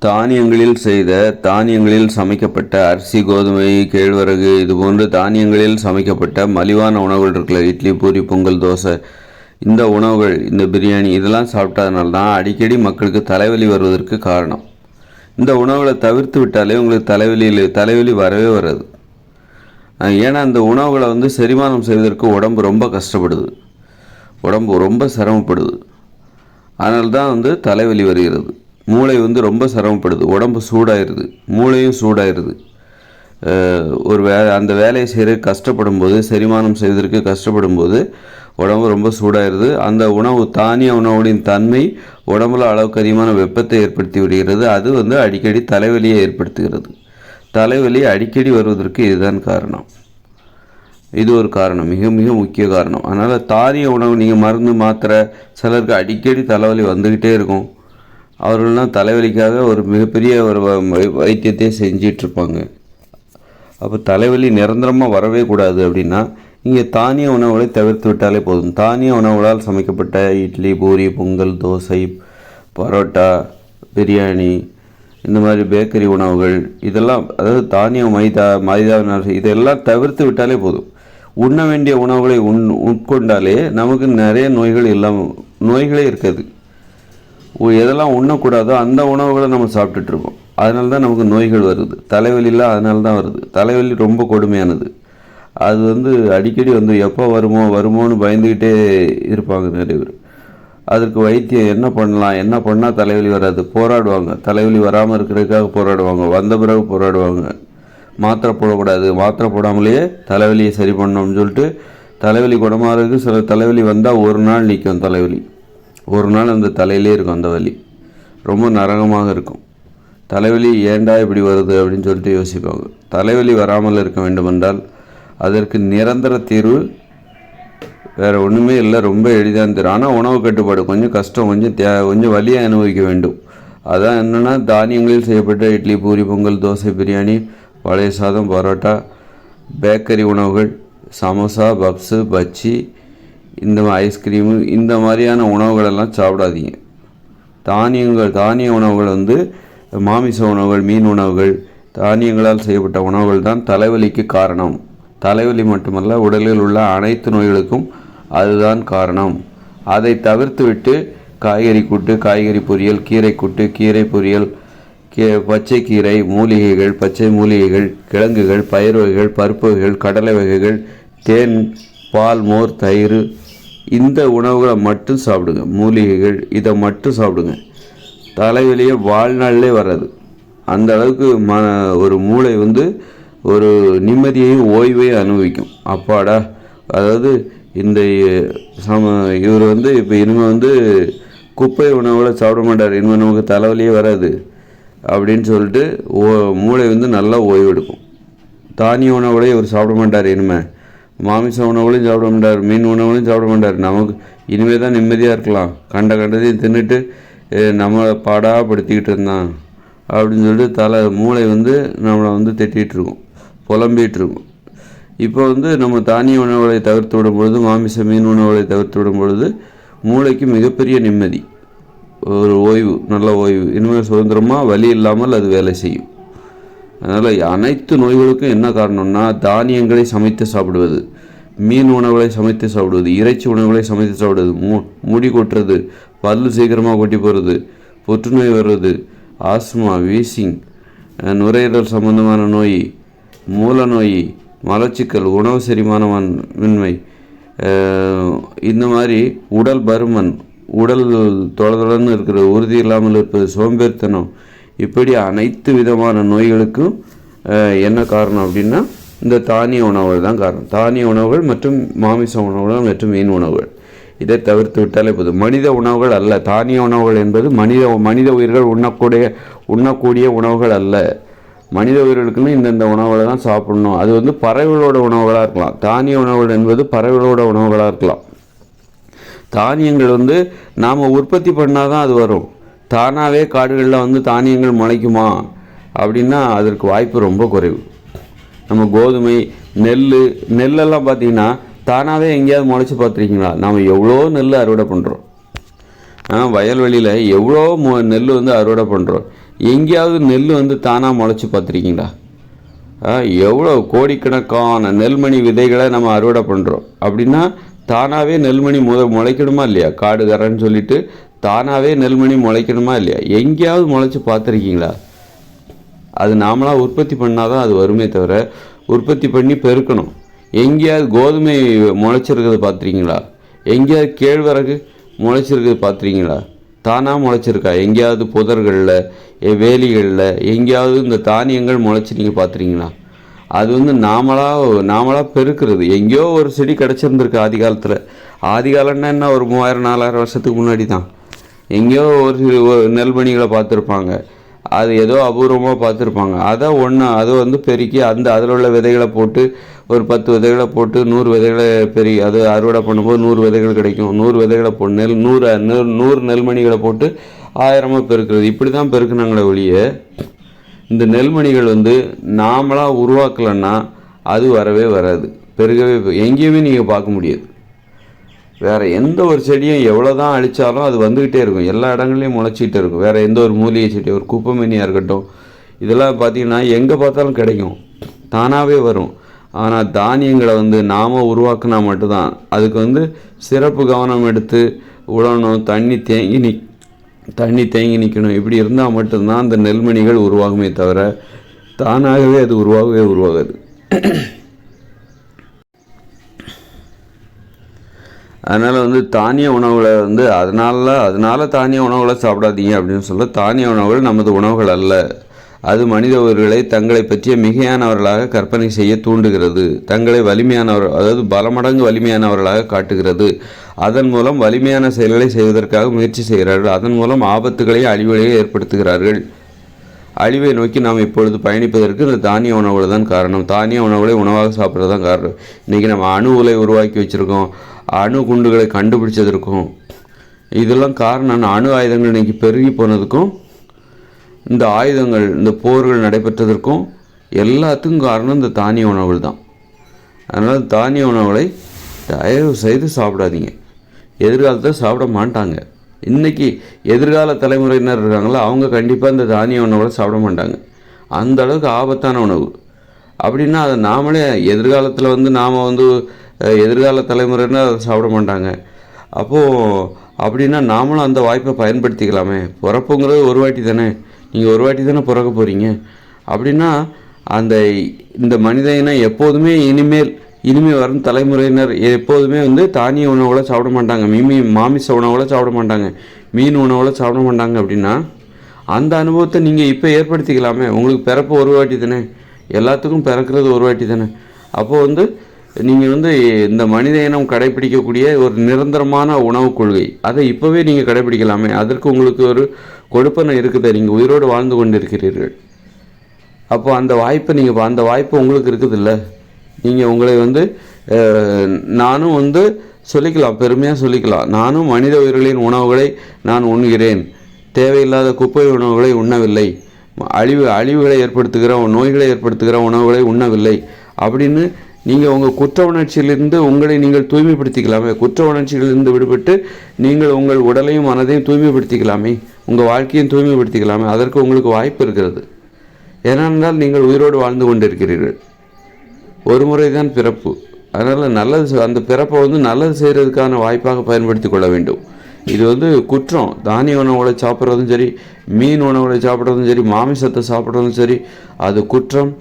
தானியங்களில் சமைக்கப்பட்ட அரிசி, கோதுமை, கேழ்வரகு இதுபோன்ற தானியங்களில் சமைக்கப்பட்ட மலிவான உணவுகள் இருக்குல்ல, இட்லி, பூரி, பொங்கல், தோசை, இந்த உணவுகள், இந்த பிரியாணி இதெல்லாம் சாப்பிட்டதுனால தான் அடிக்கடி மக்களுக்கு தலைவலி வருவதற்கு காரணம். இந்த உணவுகளை தவிர்த்து விட்டாலே உங்களுக்கு தலைவலி வரவே வராது. ஏன்னா இந்த உணவுகளை செரிமானம் செய்வதற்கு உடம்பு ரொம்ப கஷ்டப்படுது, உடம்பு ரொம்ப சிரமப்படுது. அதனால தான் தலைவலி வருகிறது. மூளை ரொம்ப சிரமப்படுது, உடம்பு சூடாயிருது, மூளையும் சூடாயிருது. அந்த வேலையை செய்கிற கஷ்டப்படும் போது, செரிமானம் செய்வதற்கு கஷ்டப்படும் போது உடம்பு ரொம்ப சூடாயிருது. அந்த தானிய உணவுகளின் தன்மை உடம்புல அளவுக்கு அதிகமான வெப்பத்தை ஏற்படுத்தி விடுகிறது. அது அடிக்கடி தலைவலியை ஏற்படுத்துகிறது. தலைவலி அடிக்கடி வருவதற்கு இதுதான் காரணம். இது ஒரு காரணம், மிக மிக முக்கிய காரணம். அதனால் தானிய உணவு, நீங்கள் மருந்து மாத்திரை, சிலருக்கு அடிக்கடி தலைவலி வந்துக்கிட்டே இருக்கும். அவர்கள்லாம் தலைவலிக்காக ஒரு மிகப்பெரிய ஒரு வைத்தியத்தை செஞ்சிட்ருப்பாங்க. அப்போ தலைவலி நிரந்தரமாக வரவே கூடாது அப்படின்னா நீங்கள் தானிய உணவுகளை தவிர்த்து விட்டாலே போதும். தானிய உணவுகளால் சமைக்கப்பட்ட இட்லி, பூரி, பொங்கல், தோசை, பரோட்டா, பிரியாணி, இந்த மாதிரி பேக்கரி உணவுகள் இதெல்லாம், அதாவது தானியம், மைதாவினால் இதெல்லாம் தவிர்த்து விட்டாலே போதும். உண்ண வேண்டிய உணவுகளை உட்கொண்டாலே நமக்கு நிறைய நோய்களே இருக்காது. எதெல்லாம் உண்ணக்கூடாதோ அந்த உணவுகளை நம்ம சாப்பிட்டுட்ருக்கோம். அதனால தான் நமக்கு நோய்கள் வருது. தலைவலிலாம் அதனால தான் வருது. தலைவலி ரொம்ப கொடுமையானது. அது அடிக்கடி எப்போ வருமோன்னு பயந்துக்கிட்டே இருப்பாங்க நிறைய பேர். அதற்கு வைத்தியம் என்ன பண்ணால் தலைவலி வராது, போராடுவாங்க. தலைவலி வராமல் இருக்கிறதுக்காக போராடுவாங்க, வந்த பிறகு போராடுவாங்க. மாத்திரை போடக்கூடாது, மாத்திரை போடாமலேயே தலைவலியை சரி பண்ணணும்னு சொல்லிட்டு தலைவலி குணமாகிறதுக்கு சில தலைவலி வந்தால் ஒரு நாள் நிற்கும். தலைவலி ஒரு நாள் அந்த தலையிலே இருக்கும். அந்த வலி ரொம்ப நரகமாக இருக்கும். தலைவலி ஏண்டா இப்படி வருது அப்படின்னு சொல்லிட்டு யோசிப்பாங்க. தலைவலி வராமல் இருக்க வேண்டுமென்றால் அதற்கு நிரந்தர தீர்வு வேறு ஒன்றுமே இல்லை, ரொம்ப எளிதான தீர்வு. ஆனால் உணவு கட்டுப்பாடு கொஞ்சம் கஷ்டம், கொஞ்சம் வலியை அனுபவிக்க வேண்டும். அதான் என்னென்னா, தானியங்களில் செய்யப்பட்ட இட்லி, பூரி, பொங்கல், தோசை, பிரியாணி, பழைய சாதம், பரோட்டா, பேக்கரி உணவுகள், சமோசா, பப்ஸு, பஜ்ஜி, இந்த ஐஸ்கிரீமு, இந்த மாதிரியான உணவுகளெல்லாம் சாப்பிடாதீங்க. தானிய உணவுகள் மாமிச உணவுகள், மீன் உணவுகள், தானியங்களால் செய்யப்பட்ட உணவுகள் தான் தலைவலிக்கு காரணம். தலைவலி மட்டுமல்ல, உடலில் உள்ள அனைத்து நோய்களுக்கும் அதுதான் காரணம். அதை தவிர்த்து விட்டு காய்கறி கூட்டு, காய்கறி பொரியல், கீரை கூட்டு, கீரை பொரியல், பச்சை கீரை, மூலிகைகள், பச்சை மூலிகைகள், கிழங்குகள், பயிர் வகைகள், பருப்பு வகைகள், கடலை வகைகள், தேன், பால், மோர், தயிர், இந்த உணவுகளை மட்டும் சாப்பிடுங்க. மூலிகைகள் இதை மட்டும் சாப்பிடுங்க. தலைவலியே வாழ்நாளிலே வராது. அந்த அளவுக்கு ஒரு மூளை ஒரு நிம்மதியையும் ஓய்வையும் அனுபவிக்கும். அப்பாடா, அதாவது இவர் இப்போ இனிமேல் குப்பை உணவுகளை சாப்பிட மாட்டார், இனிமேல் நமக்கு தலைவலியே வராது அப்படின்னு சொல்லிட்டு மூளை நல்லா ஓய்வெடுக்கும். தானிய உணவுகளை இவர் சாப்பிட மாட்டார், இனிமேல் மாமிச உணவுகளையும் சாப்பிட மாட்டார், மீன் உணவுகளையும் சாப்பிட மாட்டார். நமக்கு இனிமேல் தான் நிம்மதியாக இருக்கலாம், கண்டதையும் தின்னுட்டு நம்மளை பாடாப்படுத்திக்கிட்டு இருந்தான் அப்படின்னு சொல்லிட்டு மூளை நம்மளை திட்டிகிட்டு இருக்கும், புலம்பிகிட்டு இருக்கும். இப்போ நம்ம தானிய உணவுகளை தவிர்த்து விடும் பொழுது, மாமிச மீன் உணவுகளை தவிர்த்து விடும் பொழுது மூளைக்கு மிகப்பெரிய நிம்மதி, ஒரு ஓய்வு, நல்ல ஓய்வு. இனிமேல் சுதந்திரமாக வலி இல்லாமல் அது வேலை செய்யும். அதனால் அனைத்து நோய்களுக்கும் என்ன காரணம்னா, தானியங்களை சமைத்து சாப்பிடுவது, மீன் உணவுகளை சமைத்து சாப்பிடுவது, இறைச்சி உணவுகளை சமைத்து சாப்பிடுவது, முடி கொட்டுறது, பல்லு சீக்கிரமாக கொட்டி போகிறது, புற்றுநோய் வர்றது, ஆஸ்மா, வீசிங், நுரையீரல் சம்பந்தமான நோய், மூல நோய், மலச்சிக்கல், உணவு செரிமானமின்மை, இந்த மாதிரி உடல் பருமன், உடல் தொடர்ந்து இருக்கிற உறுதி இல்லாமல் இருப்பது, சோம்பேறித்தனம், இப்படி அனைத்து விதமான நோய்களுக்கும் என்ன காரணம் அப்படின்னா இந்த தானிய உணவுகள் தான் காரணம். தானிய உணவுகள் மற்றும் மாமிச உணவுகள் மற்றும் மீன் உணவுகள் இதை தவிர்த்து விட்டாலே போதும். மனித உணவுகள் அல்ல. தானிய உணவுகள் என்பது மனித உயிர்கள் உண்ணக்கூடிய உணவுகள் அல்ல. மனித உயிர்களுக்குன்னு இந்தந்த உணவுகளை தான் சாப்பிடணும். அது பறவைகளோட உணவுகளாக இருக்கலாம். தானிய உணவுகள் என்பது பறவைகளோட உணவுகளாக இருக்கலாம். தானியங்கள் நாம் உற்பத்தி பண்ணால் தான் அது வரும். தானாகவே காடுகளில் தானியங்கள் முளைக்குமா அப்படின்னா அதற்கு வாய்ப்பு ரொம்ப குறைவு. நம்ம கோதுமை, நெல்லெல்லாம் பார்த்திங்கன்னா தானாகவே எங்கேயாவது முளைச்சி பார்த்துருக்கீங்களா? நாம் எவ்வளோ நெல் அறுவடை பண்ணுறோம். வயல்வெளியில் எவ்வளோ நெல் அறுவடை பண்ணுறோம். எங்கேயாவது நெல் வந்து தானாக முளைச்சி பார்த்துருக்கீங்களா? எவ்வளோ கோடிக்கணக்கான நெல்மணி விதைகளை நம்ம அறுவடை பண்ணுறோம். அப்படின்னா தானாகவே நெல்மணி முளைக்கணுமா இல்லையா? காடு கரன்னு சொல்லிட்டு தானாகவே நெல்மணி முளைக்கணுமா இல்லையா? எங்கேயாவது முளைச்சி பார்த்துருக்கீங்களா? அது நாமளாக உற்பத்தி பண்ணால் தான் அது வருமே தவிர உற்பத்தி பண்ணி பெருக்கணும். எங்கேயாவது கோதுமை முளைச்சிருக்கிறது பார்த்துருக்கீங்களா? எங்கேயாவது கேழ்வரகு முளைச்சிருக்கிறது பார்த்துருக்கீங்களா? தானாக முளைச்சிருக்கா? எங்கேயாவது புதர்களில் வேலிகளில் எங்கேயாவது இந்த தானியங்கள் முளைச்சி நீங்கள் பார்த்துருக்கீங்களா? அது வந்து நாமளாக பெருக்கிறது. எங்கேயோ ஒரு செடி கிடச்சிருந்துருக்கு ஆதி காலத்தில். ஆதி காலம்னா என்ன, ஒரு 3000-4000 வருஷத்துக்கு முன்னாடி தான். எங்கேயோ ஒரு நெல்மணிகளை பார்த்துருப்பாங்க. அது ஏதோ அபூர்வமாக பார்த்துருப்பாங்க. அதை வந்து பெருக்கி அதில் உள்ள விதைகளை போட்டு ஒரு 10 விதைகளை போட்டு 100 விதைகளை அது அறுவடை பண்ணும்போது 100 விதைகள் கிடைக்கும். 100 விதைகளை போட்டு 100 நெல்மணிகளை போட்டு 1000 பெருக்கிறது. இப்படி தான் பெருக்குனாங்களே ஒழிய இந்த நெல்மணிகள் வந்து நாமளாக உருவாக்கலைன்னா அது வரவே வராது, பெருகவே எங்கேயுமே நீங்கள் பார்க்க முடியாது. வேறு எந்த ஒரு செடியும் எவ்வளோ தான் அழித்தாலும் அது வந்துக்கிட்டே இருக்கும். எல்லா இடங்கள்லையும் முளைச்சிக்கிட்டே இருக்கும். வேறு எந்த ஒரு மூலிகை செடி, ஒரு குப்பைமேனியாக இருக்கட்டும், இதெல்லாம் பார்த்திங்கன்னா எங்கே பார்த்தாலும் கிடைக்கும், தானாகவே வரும். ஆனால் தானியங்களை வந்து நாம் உருவாக்குனா மட்டும்தான் அதுக்கு வந்து சிறப்பு கவனம் எடுத்து உழணும், தண்ணி தேங்கி நிற்கணும். இப்படி இருந்தால் மட்டும்தான் அந்த நெல்மணிகள் உருவாகுமே தவிர தானாகவே அது உருவாகாது. அதனால் வந்து தானிய உணவுகளை வந்து அதனால் தானிய உணவுகளை சாப்பிடாதீங்க அப்படின்னு சொல்ல. தானிய உணவுகள் நமது உணவுகள் அல்ல. அது மனித உயிர்களை தங்களை பற்றிய மிகையானவர்களாக கற்பனை செய்ய தூண்டுகிறது. தங்களை அதாவது பல மடங்கு வலிமையானவர்களாக காட்டுகிறது. அதன் மூலம் வலிமையான செயல்களை செய்வதற்காக முயற்சி செய்கிறார்கள். அதன் மூலம் ஆபத்துகளையும் அழிவுகளையும் ஏற்படுத்துகிறார்கள். அழிவை நோக்கி நாம் இப்பொழுது பயணிப்பதற்கு இந்த தானிய உணவுகள் தான் காரணம். தானிய உணவுகளை உணவாக சாப்பிட்றது தான் காரணம். இன்றைக்கி நம்ம அணு உலை உருவாக்கி வச்சுருக்கோம், அணு குண்டுகளை கண்டுபிடிச்சதற்கும் இதெல்லாம் காரணம். அணு ஆயுதங்கள் இன்றைக்கி பெருகி போனதுக்கும் இந்த ஆயுதங்கள், இந்த போர்கள் நடைபெற்றதற்கும் எல்லாத்துக்கும் காரணம் இந்த தானிய உணவுகள் தான். அதனால் தானிய உணவுகளை தயவு செய்து சாப்பிடாதீங்க. எதிர்காலத்தில் சாப்பிட மாட்டாங்க. இன்றைக்கி எதிர்கால தலைமுறையினர் இருக்காங்களோ அவங்க கண்டிப்பாக இந்த தானிய உணவுகளை சாப்பிட மாட்டாங்க. அந்த அளவுக்கு ஆபத்தான உணவு. அப்படின்னா அதை நாமளே எதிர்காலத்தில் வந்து நாம் வந்து எதிர்கால தலைமுறையினர் அதை சாப்பிட மாட்டாங்க. அப்போது அப்படின்னா நாமளும் அந்த வாய்ப்பை பயன்படுத்திக்கலாமே. பிறப்புங்கிறது ஒரு வாட்டி தானே, நீங்கள் ஒரு வாட்டி தானே பிறக்க போகிறீங்க. அப்படின்னா இந்த மனித இனம் எப்போதுமே இனிமேல் வரும் தலைமுறையினர் எப்போதுமே வந்து தானிய உணவுகளை சாப்பிட மாட்டாங்க, மாமிச உணவுகளை சாப்பிட மாட்டாங்க, மீன் உணவுகளை சாப்பிட மாட்டாங்க. அப்படின்னா அந்த அனுபவத்தை நீங்கள் இப்போ ஏற்படுத்திக்கலாமே. உங்களுக்கு பிறப்பு ஒரு வாட்டி தானே, எல்லாத்துக்கும் பிறக்கிறது ஒரு வாட்டி தானே. அப்போது வந்து நீங்கள் வந்து இந்த மனித இனம் கடைப்பிடிக்கக்கூடிய ஒரு நிரந்தரமான உணவு கொள்கை அதை இப்போவே நீங்கள் கடைப்பிடிக்கலாமே. அதற்கு உங்களுக்கு ஒரு கொடுப்பனை இருக்குது. நீங்கள் உயிரோடு வாழ்ந்து கொண்டு இருக்கிறீர்கள். அப்போ அந்த வாய்ப்பு உங்களுக்கு இருக்குதில்ல. நீங்கள் உங்களை வந்து நானும் வந்து சொல்லிக்கலாம், பெருமையாக சொல்லிக்கலாம், நானும் மனித உயிர்களின் உணவுகளை நான் உண்கிறேன், தேவையில்லாத குப்பை உணவுகளை உண்ணவில்லை, அழிவுகளை ஏற்படுத்துகிற நோய்களை ஏற்படுத்துகிற உணவுகளை உண்ணவில்லை அப்படின்னு நீங்கள் உங்கள் குற்ற உணர்ச்சியிலிருந்து உங்களை நீங்கள் தூய்மைப்படுத்திக்கலாமே. குற்ற உணர்ச்சிகளிலிருந்து விடுபட்டு நீங்கள் உங்கள் உடலையும் மனதையும் தூய்மைப்படுத்திக்கலாமே, உங்கள் வாழ்க்கையும் தூய்மைப்படுத்திக்கலாமே. அதற்கு உங்களுக்கு வாய்ப்பு இருக்கிறது. ஏனென்றால் நீங்கள் உயிரோடு வாழ்ந்து கொண்டிருக்கிறீர்கள். ஒரு முறை தான் பிறப்பு. அதனால் அந்த பிறப்பை வந்து நல்லது செய்கிறதுக்கான வாய்ப்பாக பயன்படுத்தி கொள்ள வேண்டும். இது வந்து குற்றம். தானிய உணவுகளை சாப்பிட்றதும் சரி, மீன் உணவுகளை சாப்பிட்றதும் சரி, மாமிசத்தை சாப்பிட்றதும் சரி, அது குற்றம்.